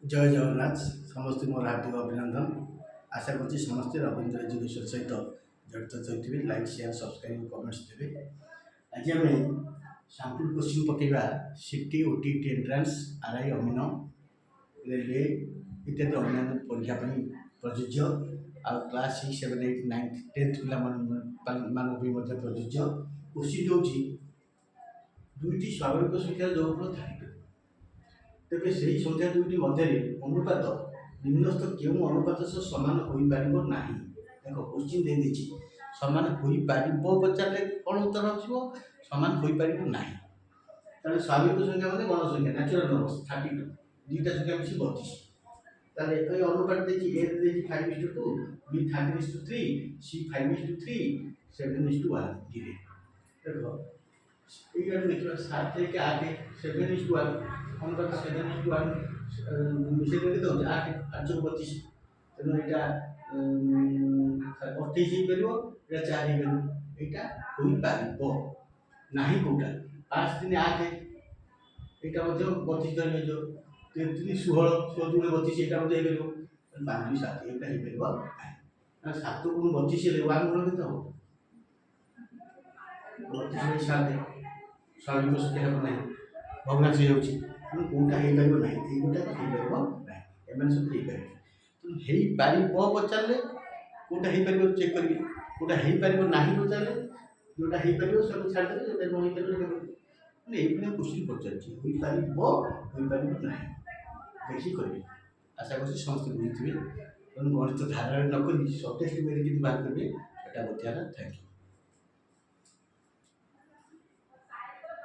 जय जगन्नाथ समस्त मोर हार्दिक अभिनंदन। आशा करছি समस्ते रविंद्र एजुकेशन सहित जड़ित थे लाइक शेयर सब्सक्राइब कमेंट्स देवे। आज आम सैंपल क्वेश्चन पकेबा CT OTT entrance RI Amin railway इत्यादि अन्य परीक्षा प्रযোज्य आ क्लास 6 7 8 9 10th पिला प्रযোज्य। क्वेश्चन होची दुईटी स्वाभाविक संख्या जोड़ थाकि तेरे से ही संख्या दुईटी मध्य अनुपात निम्नस्थ क्यों अनुपात सह सामान हो पार ना। देख क्वेश्चन दे दी सामान हो पार पचारे कौन उत्तर आसो सामान हो पार ना। स्वाभाविक संख्या मतलब गण संख्या न्याचुराल नंबर्स 32 दुईटा संख्या मिसी 32 ताले ए अनुपात देखि ए देखि 5:2 बी 13:3 सी 5:3 7:1 धीरे देखो ये देखिए 7 থেকে 8 7:1 अनुपात 7:1 मिसे के तो 8 8 32 तेनो एटा 28 ही करिवो एटा 4 ही करिवो एटा होई पारिबो नाही कोटा 5 3 8 एटा मध्ये 32 धरि जो 3 3 16 16 32 एटा मध्ये करिवो 5 2 7 एटा ही करिवो ना 7 गुण 32 ले 1 गुण केते हो 32 7 स्वाभाविक संख्या हम नहीं भग्नांश होउची कोटा हे पारिबो नाही ए कोटा हे पारिबो नाही एमन सब हे पारिबो तो हे पारिबो पचारले कोटा हे पारिबो चेक करबी कोटा हे पारिबो नाही पचारले जोटा हे पारिबो सब छाड़ दे जोटा न हे पारिबो माने ए पुने क्वेश्चन पचारची होई पारिबो नाही देखि करबी। आशा करछि समस्त बुझिथिबे गणित धारणा न करी सटेस्ट वे रे किति बात करबे सेटा बताला। Thank you.